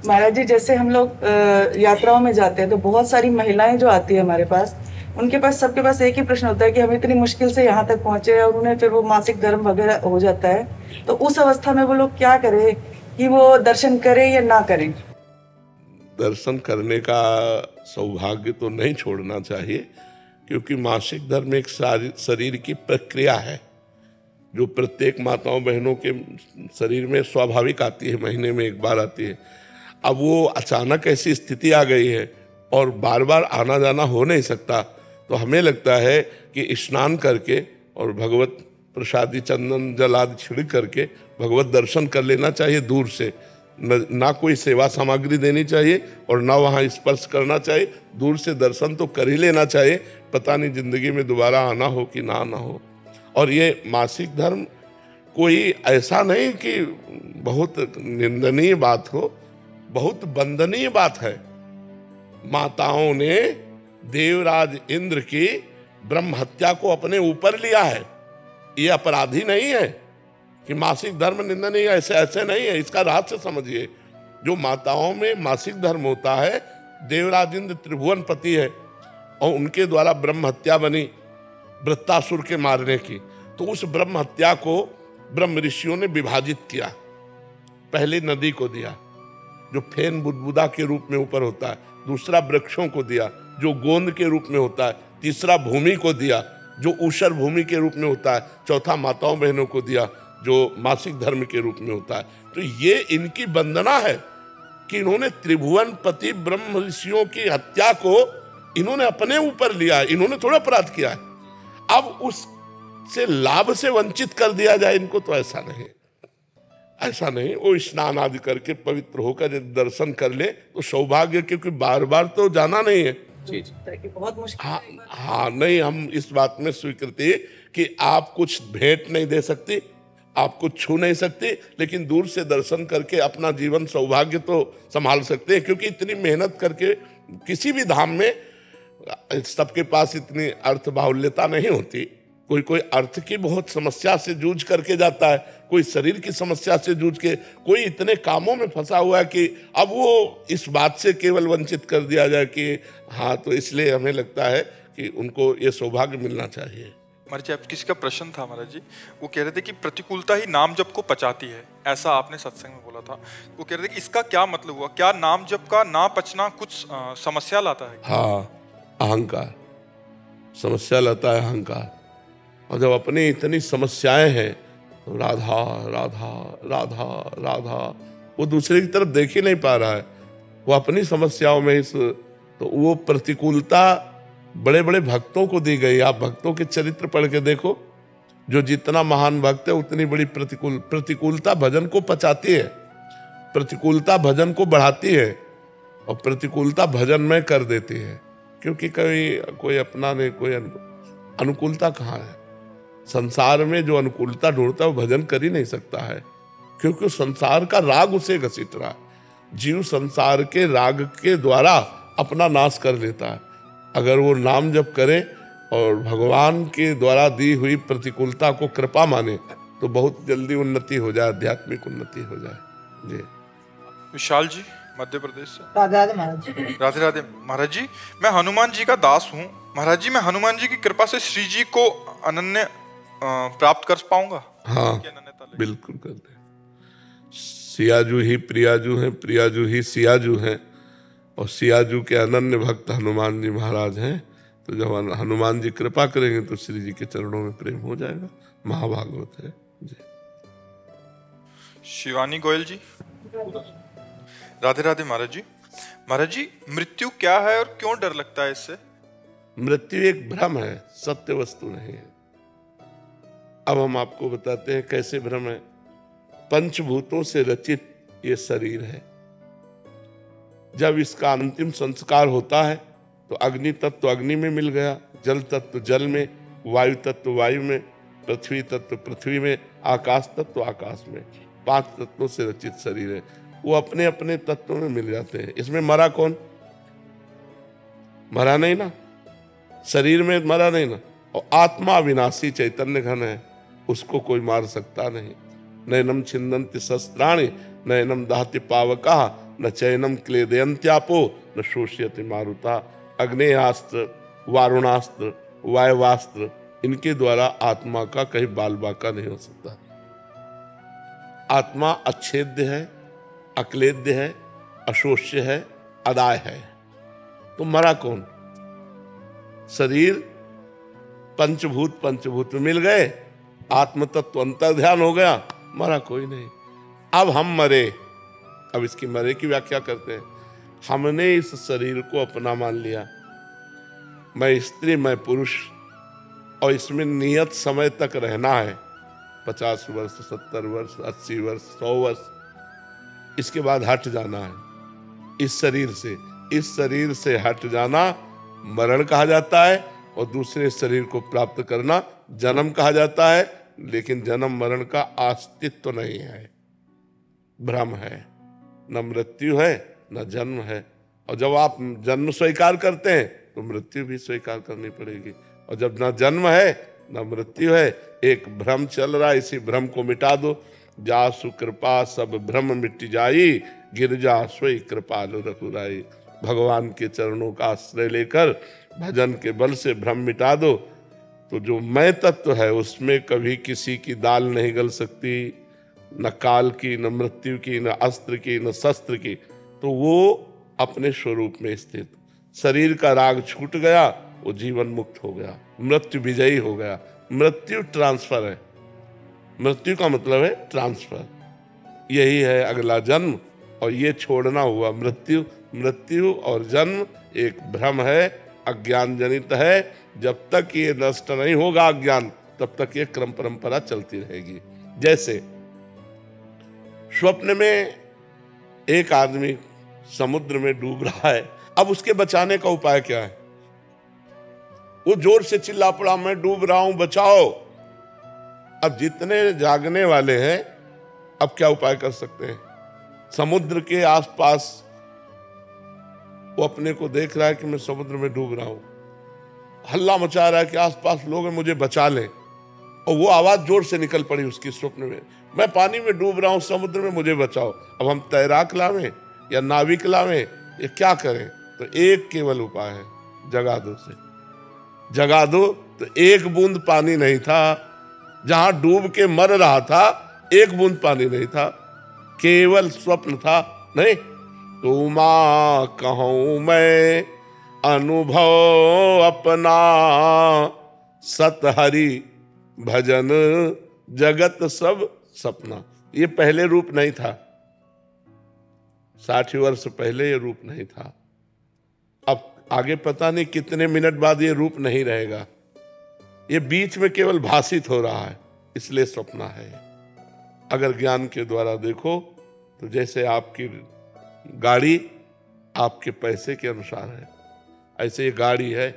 महाराज जी, जैसे हम लोग यात्राओं में जाते हैं तो बहुत सारी महिलाएं जो आती है हमारे पास, उनके पास सबके पास एक ही प्रश्न होता है कि हम इतनी मुश्किल से यहाँ तक पहुंचे और उन्हें फिर वो मासिक धर्म वगैरह हो जाता है, तो उस अवस्था में वो लोग क्या करें कि वो दर्शन करें या ना करें? दर्शन करने का सौभाग्य तो नहीं छोड़ना चाहिए, क्योंकि मासिक धर्म एक शरीर की प्रक्रिया है जो प्रत्येक माताओं बहनों के शरीर में स्वाभाविक आती है, महीने में एक बार आती है। अब वो अचानक ऐसी स्थिति आ गई है और बार बार आना जाना हो नहीं सकता, तो हमें लगता है कि स्नान करके और भगवत प्रसादी चंदन जल आदि छिड़क करके भगवत दर्शन कर लेना चाहिए दूर से। ना कोई सेवा सामग्री देनी चाहिए और ना वहाँ स्पर्श करना चाहिए, दूर से दर्शन तो कर ही लेना चाहिए। पता नहीं जिंदगी में दोबारा आना हो कि ना आना हो। और ये मासिक धर्म कोई ऐसा नहीं कि बहुत निंदनीय बात हो, बहुत वंदनीय बात है। माताओं ने देवराज इंद्र की ब्रह्म हत्या को अपने ऊपर लिया है। ये अपराधी नहीं है कि मासिक धर्म निंदनीय, ऐसे ऐसे नहीं है। इसका रहस्य समझिए। जो माताओं में मासिक धर्म होता है, देवराज इंद्र त्रिभुवन पति है और उनके द्वारा ब्रह्म हत्या बनी वृत्तासुर के मारने की, तो उस ब्रह्म हत्या को ब्रह्म ऋषियों ने विभाजित किया। पहले नदी को दिया जो फेन बुदबुदा के रूप में ऊपर होता है, दूसरा वृक्षों को दिया जो गोंद के रूप में होता है, तीसरा भूमि को दिया जो ऊषर भूमि के रूप में होता है, चौथा माताओं बहनों को दिया जो मासिक धर्म के रूप में होता है। तो ये इनकी वंदना है कि इन्होंने त्रिभुवन पति ब्रह्म ऋषियों की हत्या को इन्होंने अपने ऊपर लिया, इन्होंने थोड़ा अपराध किया है। अब उससे लाभ से वंचित कर दिया जाए इनको, तो ऐसा नहीं, ऐसा नहीं। वो स्नान आदि करके पवित्र होकर यदि दर्शन कर ले तो सौभाग्य, क्योंकि बार बार तो जाना नहीं है। जी बहुत मुश्किल। हाँ, नहीं, हम इस बात में स्वीकृति कि आप कुछ भेंट नहीं दे सकती, आप कुछ छू नहीं सकते, लेकिन दूर से दर्शन करके अपना जीवन सौभाग्य तो संभाल सकते हैं। क्योंकि इतनी मेहनत करके किसी भी धाम में सबके पास इतनी अर्थ बाहुल्यता नहीं होती। कोई कोई अर्थ की बहुत समस्या से जूझ करके जाता है, कोई शरीर की समस्या से जूझ के, कोई इतने कामों में फंसा हुआ है कि अब वो इस बात से केवल वंचित कर दिया जाए कि हाँ, तो इसलिए हमें लगता है कि उनको ये सौभाग्य मिलना चाहिए। महाराज जी, आप किसी का प्रश्न था महाराज जी, वो कह रहे थे कि प्रतिकूलता ही नाम जप को पचाती है, ऐसा आपने सत्संग में बोला था। वो कह रहे थे कि इसका क्या मतलब हुआ, क्या नाम जप का ना पचना कुछ समस्या लाता है? हाँ, अहंकार समस्या लाता है, अहंकार। और जब अपनी इतनी समस्याएं हैं तो राधा राधा राधा राधा, वो दूसरे की तरफ देख ही नहीं पा रहा है, वो अपनी समस्याओं में तो वो प्रतिकूलता बड़े बड़े भक्तों को दी गई। आप भक्तों के चरित्र पढ़ के देखो, जो जितना महान भक्त है उतनी बड़ी प्रतिकूलता भजन को पचाती है, प्रतिकूलता भजन को बढ़ाती है और प्रतिकूलता भजन में कर देती है। क्योंकि कोई अपना नहीं, कोई अनुकूलता कहाँ है। संसार में जो अनुकूलता ढूंढता है वो भजन कर ही नहीं सकता है, क्योंकि संसार का राग उसे घसीट रहा है। जीव संसार के राग के द्वारा अपना नाश कर लेता है। अगर वो नाम जप करे और भगवान के द्वारा दी हुई प्रतिकूलता को कृपा माने तो बहुत जल्दी उन्नति हो जाए, आध्यात्मिक उन्नति हो जाए। जी। विशाल जी, मध्य प्रदेश से। राधे राधे महाराज जी। राधे राधे महाराज जी, मैं हनुमान जी का दास हूँ। महाराज जी, मैं हनुमान जी की कृपा से श्री जी को अनन्य प्राप्त कर पाऊंगा? हाँ, बिल्कुल करते हैं। सियाजू ही प्रियाजू हैं, प्रियाजू ही सियाजू हैं और सियाजू के अनन्य भक्त हनुमान जी महाराज हैं। तो जब हनुमान जी कृपा करेंगे तो श्री जी के चरणों में प्रेम हो जाएगा। महाभागवत है जी। शिवानी गोयल जी। राधे राधे महाराज जी। महाराज जी, मृत्यु क्या है और क्यों डर लगता है इससे? मृत्यु एक भ्रम है, सत्य वस्तु नहीं है। अब हम आपको बताते हैं कैसे भ्रम है। पंचभूतों से रचित ये शरीर है। जब इसका अंतिम संस्कार होता है तो अग्नि तत्व अग्नि में मिल गया, जल तत्व जल में, वायु तत्व वायु में, पृथ्वी तत्व पृथ्वी में, आकाश तत्व आकाश में। 5 तत्वों से रचित शरीर है। वो अपने अपने तत्वों में मिल जाते हैं। इसमें मरा कौन? मरा नहीं ना, शरीर में मरा नहीं ना। और आत्मा विनाशी चैतन्य घन है, उसको कोई मार सकता नहीं। नैनम छिन्दन्ति शस्त्राणि, नैनम दहति पावकाः, न चैनम क्लेदयन्त्यापो न शोष्यति मारुता। अग्नेयास्त्र, वारुणास्त्र, वायवास्त्र, इनके द्वारा आत्मा का कहीं बाल बाका नहीं हो सकता। आत्मा अच्छेद्य है, अक्लेद्य है, अशोष्य है, अदाय है। तो मरा कौन? शरीर पंचभूत में मिल गए, आत्म तत्व अंतर ध्यान हो गया, मरा कोई नहीं। अब हम मरे। अब इसकी मरे की व्याख्या करते हैं। हमने इस शरीर को अपना मान लिया, मैं स्त्री मैं पुरुष, और इसमें नियत समय तक रहना है, 50 वर्ष, 70 वर्ष, 80 वर्ष, 100 वर्ष। इसके बाद हट जाना है इस शरीर से। इस शरीर से हट जाना मरण कहा जाता है, और दूसरे शरीर को प्राप्त करना जन्म कहा जाता है। लेकिन जन्म मरण का अस्तित्व नहीं है, भ्रम है। न मृत्यु है न जन्म है। और जब आप जन्म स्वीकार करते हैं तो मृत्यु भी स्वीकार करनी पड़ेगी। और जब न जन्म है न मृत्यु है, एक भ्रम चल रहा है, इसी भ्रम को मिटा दो। जासु कृपा सब भ्रम मिट जाई, गिरजा सोई कृपालु रघुराई। भगवान के चरणों का आश्रय लेकर भजन के बल से भ्रम मिटा दो, तो जो मैं तत्व है उसमें कभी किसी की दाल नहीं गल सकती, न काल की, न मृत्यु की, न अस्त्र की, न शस्त्र की। तो वो अपने स्वरूप में स्थित। शरीर का राग छूट गया, वो जीवन मुक्त हो गया, मृत्यु विजयी हो गया। मृत्यु ट्रांसफर है, मृत्यु का मतलब है ट्रांसफर। यही है अगला जन्म, और ये छोड़ना हुआ मृत्यु। मृत्यु और जन्म एक भ्रम है, अज्ञान जनित है। जब तक ये नष्ट नहीं होगा अज्ञान, तब तक ये क्रम परंपरा चलती रहेगी। जैसे स्वप्न में एक आदमी समुद्र में डूब रहा है, अब उसके बचाने का उपाय क्या है? वो जोर से चिल्ला पड़ा, मैं डूब रहा हूं, बचाओ। अब जितने जागने वाले हैं, अब क्या उपाय कर सकते हैं? समुद्र के आसपास वो अपने को देख रहा है कि मैं समुद्र में डूब रहा हूं, हल्ला मचा रहा है कि आसपास लोग हैं, मुझे बचा लें। और वो आवाज जोर से निकल पड़ी उसकी स्वप्न में, मैं पानी में डूब रहा हूं, समुद्र में, मुझे बचाओ। अब हम तैराक लावें या नाविक लावें, ये क्या करें? तो एक केवल उपाय है, जगा दो से। जगा दो तो एक बूंद पानी नहीं था, जहां डूब के मर रहा था एक बूंद पानी नहीं था, केवल स्वप्न था। नहीं तो मां कहूं मैं अनुभव अपना, सत हरि भजन जगत सब सपना। ये पहले रूप नहीं था, 60 वर्ष पहले ये रूप नहीं था। अब आगे पता नहीं कितने मिनट बाद ये रूप नहीं रहेगा, ये बीच में केवल भाषित हो रहा है, इसलिए स्वप्न है। अगर ज्ञान के द्वारा देखो तो जैसे आपकी गाड़ी आपके पैसे के अनुसार है, ऐसे ये गाड़ी है।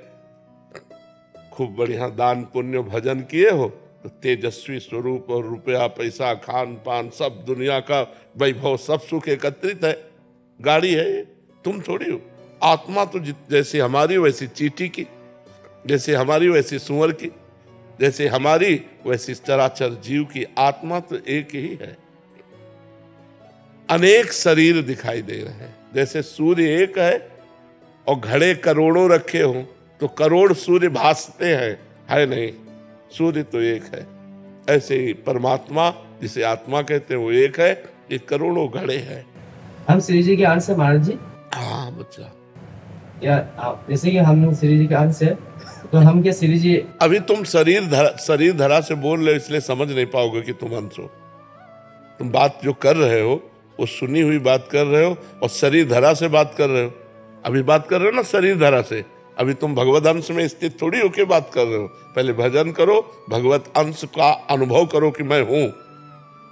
खूब बढ़िया दान पुण्य भजन किए हो तो तेजस्वी स्वरूप और रुपया पैसा खान पान सब दुनिया का वैभव सब सुख एकत्रित है। गाड़ी है ये, तुम थोड़ी हो। आत्मा तो जैसे हमारी वैसी चींटी की, जैसे हमारी वैसी सुअर की, जैसे हमारी वैसी चराचर जीव की। आत्मा तो एक ही है। अनेक शरीर दिखाई दे रहे हैं, जैसे सूर्य एक है और घड़े करोड़ों रखे हों तो करोड़ सूर्य भासते हैं, है नहीं, सूर्य तो एक है। ऐसे ही परमात्मा जिसे आत्मा कहते हैं वो एक है, ये करोड़ों घड़े हैं। हम श्री जी के अंश है महाराज जी। हाँ बच्चा, या जैसे कि हम श्री जी के अंश है, तो हम क्या श्री जी? अभी तुम शरीर धरा से बोल रहे हो, इसलिए समझ नहीं पाओगे कि तुम अंश हो। तुम बात जो कर रहे हो वो सुनी हुई बात कर रहे हो, और शरीर धरा से बात कर रहे हो। अभी बात कर रहे हो ना शरीर धरा से, अभी तुम भगवत अंश में स्थित थोड़ी होके बात कर रहे हो। पहले भजन करो, भगवत अंश का अनुभव करो कि मैं हूं,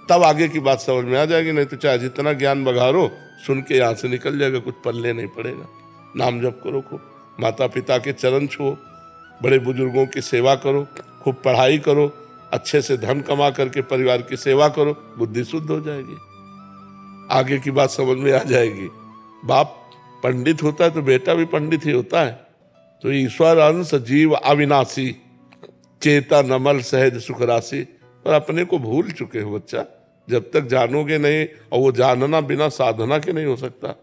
तब आगे की बात समझ में आ जाएगी। नहीं तो चाहे जितना ज्ञान बघारो, सुन के यहाँ से निकल जाएगा, कुछ पल्ले नहीं पड़ेगा। नाम जप करो, खूब माता पिता के चरण छुओ, बड़े बुजुर्गों की सेवा करो, खूब पढ़ाई करो, अच्छे से धन कमा करके परिवार की सेवा करो, बुद्धि शुद्ध हो जाएगी, आगे की बात समझ में आ जाएगी। बाप पंडित होता है तो बेटा भी पंडित ही होता है। तो ईश्वर अंश जीव अविनाशी, चेतन अमल सहज सुख राशि। पर अपने को भूल चुके हो बच्चा, जब तक जानोगे नहीं, और वो जानना बिना साधना के नहीं हो सकता।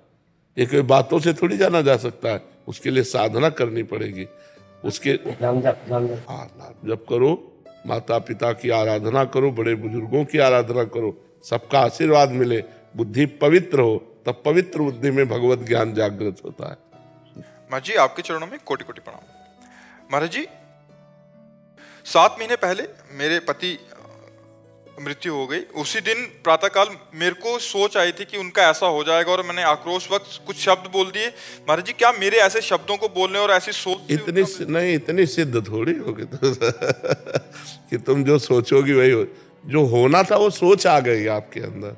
ये कोई बातों से थोड़ी जाना जा सकता है, उसके लिए साधना करनी पड़ेगी। उसके नाम जप हाँ, नाम जप करो, माता पिता की आराधना करो, बड़े बुजुर्गों की आराधना करो, सबका आशीर्वाद मिले, बुद्धि पवित्र हो, तब पवित्र बुद्धि में भगवत ज्ञान जागृत होता है। महाराज जी आपके चरणों में कोटि कोटि प्रणाम। महाराज जी 7 महीने पहले मेरे पति मृत्यु हो गई। उसी दिन प्रातःकाल मेरे को सोच आई थी कि उनका ऐसा हो जाएगा, और मैंने आक्रोश वक्त कुछ शब्द बोल दिए। महाराज जी क्या मेरे ऐसे शब्दों को बोलने और ऐसी सोच से इतनी सिद्ध थोड़ी होगी तो कि तुम जो सोचोगी वही हो। जो होना था वो सोच आ गई आपके अंदर,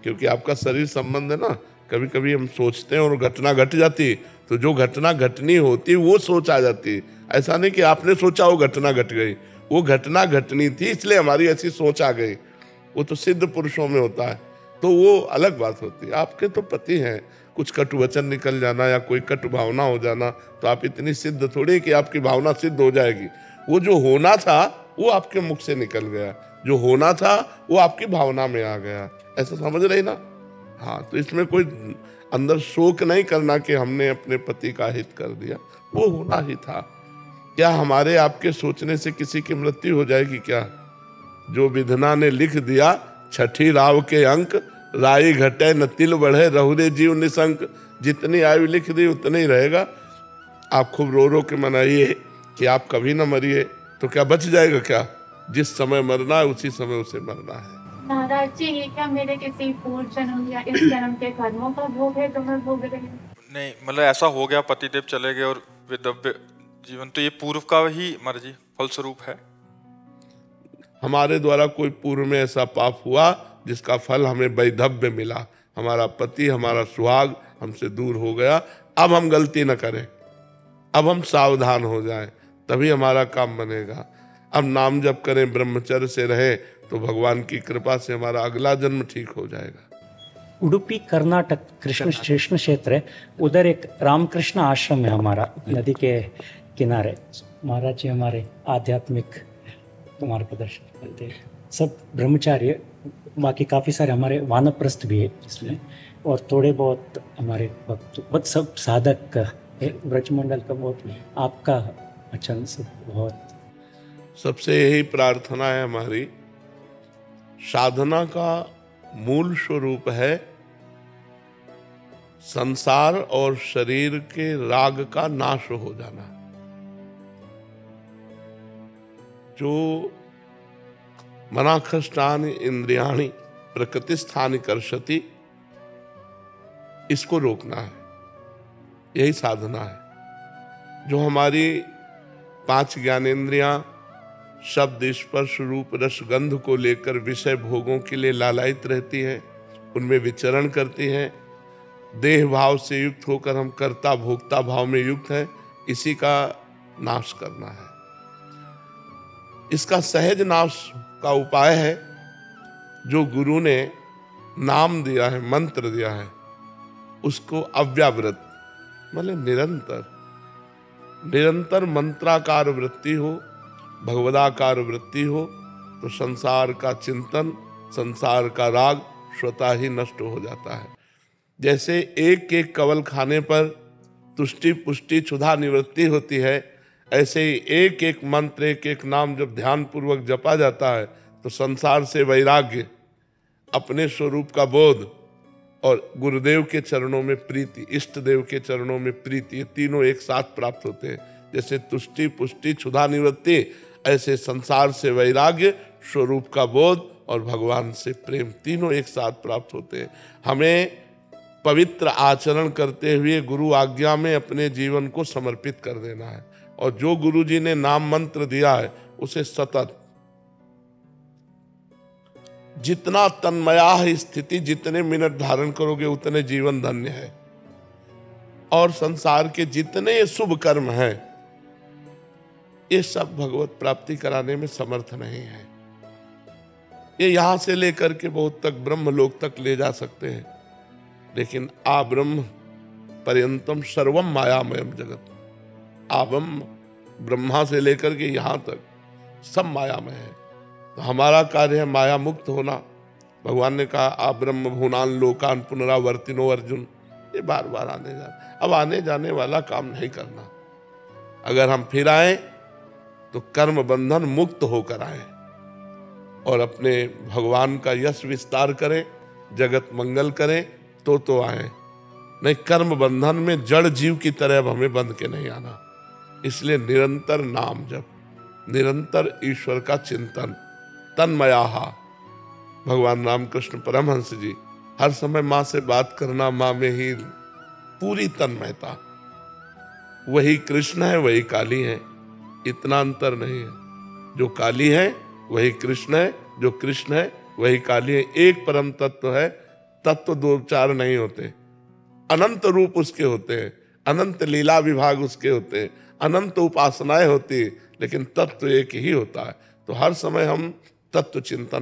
क्योंकि आपका शरीर संबंध है ना। कभी कभी हम सोचते हैं और घटना घट जाती, तो जो घटना घटनी होती वो सोच आ जाती। ऐसा नहीं कि आपने सोचा वो घटना घट गई, वो घटना घटनी थी इसलिए हमारी ऐसी सोच आ गई। वो तो सिद्ध पुरुषों में होता है, तो वो अलग बात होती है। आपके तो पति हैं, कुछ कटु वचन निकल जाना या कोई कटु भावना हो जाना, तो आप इतनी सिद्ध थोड़ी कि आपकी भावना सिद्ध हो जाएगी। वो जो होना था वो आपके मुख से निकल गया, जो होना था वो आपकी भावना में आ गया। ऐसा समझ रही ना? हाँ, तो इसमें कोई अंदर शोक नहीं करना कि हमने अपने पति का हित कर दिया, वो होना ही था। क्या हमारे आपके सोचने से किसी की मृत्यु हो जाएगी क्या? जो विधना ने लिख दिया, छठी राव के अंक, राई घटे न तिल बढ़े, रहुरे जीव निशंक। जितनी आयु लिख दी उतने ही रहेगा। आप खूब रो रो के मनाइए कि आप कभी ना मरिए, तो क्या बच जाएगा क्या? जिस समय मरना है उसी समय उसे मरना है। महाराज जी ये क्या मेरे किसी पूर्व जन्म या इस जन्म के कर्मों का भोग है जो मैं भोग रही हूँ? नहीं, मतलब ऐसा हो गया, पतिदेव चले गए और विधव्य जीवन, तो ये पूर्व का ही महाराज जी फलस्वरूप है। हमारे द्वारा कोई पूर्व में ऐसा पाप हुआ जिसका फल हमें वैधव्य मिला। हमारा पति, हमारा सुहाग हमसे दूर हो गया। अब हम गलती न करें, अब हम सावधान हो जाएं, तभी हमारा काम बनेगा। अब नाम जप करें, ब्रह्मचर्य से रहे, तो भगवान की कृपा से हमारा अगला जन्म ठीक हो जाएगा। उडुपी कर्नाटक कृष्ण क्षेत्र है, उधर एक रामकृष्ण आश्रम है हमारा, नदी के किनारे। महाराज जी हमारे आध्यात्मिक मार्गदर्शन करते हैं, सब ब्रह्मचार्य, बाकी काफ़ी सारे हमारे वानप्रस्थ भी है इसमें, और थोड़े बहुत हमारे भक्त, सब साधक है। ब्रजमंडल का बहुत आपका वचन सब बहुत। सबसे यही प्रार्थना है हमारी, साधना का मूल स्वरूप है संसार और शरीर के राग का नाश हो जाना। जो मनाखष्टानि इंद्रियाणि प्रकृतिस्थानि कर्षति, इसको रोकना है, यही साधना है। जो हमारी 5 ज्ञानेंद्रियां शब्द, स्पर्श, रूप, रस, गंध को लेकर विषय भोगों के लिए लालायित रहती हैं, उनमें विचरण करती हैं। देह भाव से युक्त होकर हम कर्ता भोक्ता भाव में युक्त हैं, इसी का नाश करना है। इसका सहज नाश का उपाय है जो गुरु ने नाम दिया है, मंत्र दिया है, उसको अव्यावृत, मतलब निरंतर मंत्राकार वृत्ति हो, भगवदाकार वृत्ति हो, तो संसार का चिंतन, संसार का राग स्वतः ही नष्ट हो जाता है। जैसे एक एक कवल खाने पर तुष्टि पुष्टि क्षुधा निवृत्ति होती है, ऐसे ही एक एक मंत्र, एक एक नाम जब ध्यान पूर्वक जपा जाता है, तो संसार से वैराग्य, अपने स्वरूप का बोध और गुरुदेव के चरणों में प्रीति, इष्ट देव के चरणों में प्रीति, ये तीनों एक साथ प्राप्त होते हैं। जैसे तुष्टि पुष्टि क्षुधा निवृत्ति, ऐसे संसार से वैराग्य, स्वरूप का बोध और भगवान से प्रेम, तीनों एक साथ प्राप्त होते हैं। हमें पवित्र आचरण करते हुए गुरु आज्ञा में अपने जीवन को समर्पित कर देना है, और जो गुरु जी ने नाम मंत्र दिया है उसे सतत, जितना तन्मया स्थिति, जितने मिनट धारण करोगे उतने जीवन धन्य है। और संसार के जितने शुभ कर्म हैं, ये सब भगवत प्राप्ति कराने में समर्थ नहीं है। ये यहां से लेकर के बहुत तक ब्रह्मलोक तक ले जा सकते हैं, लेकिन आ ब्रह्म पर्यंतम सर्वम मायामयम जगत, आबम ब्रह्मा से लेकर के यहाँ तक सब मायामय है। तो हमारा कार्य है माया मुक्त होना, भगवान ने कहा आ ब्रह्म भुवनान लोकान पुनरावर्तिनो अर्जुन, ये बार बार आने जाने, अब आने जाने वाला काम नहीं करना। अगर हम फिर आए तो कर्म बंधन मुक्त होकर आए और अपने भगवान का यश विस्तार करें, जगत मंगल करें तो आए, नहीं कर्म बंधन में जड़ जीव की तरह अब हमें बंध के नहीं आना। इसलिए निरंतर नाम जप, निरंतर ईश्वर का चिंतन, तन्मयाहा। भगवान रामकृष्ण परमहंस जी हर समय माँ से बात करना, माँ में ही पूरी तन्मयता। वही कृष्ण है वही काली है, इतना अंतर नहीं है। जो काली है वही कृष्ण है, जो कृष्ण है वही काली है। एक परम तत्व है, तत्व दो चार नहीं होते, अनंत रूप उसके होते हैं, अनंत लीला विभाग उसके होते हैं, अनंत उपासनाएं होती है, लेकिन तत्व एक ही होता है। तो हर समय हम तत्व चिंतन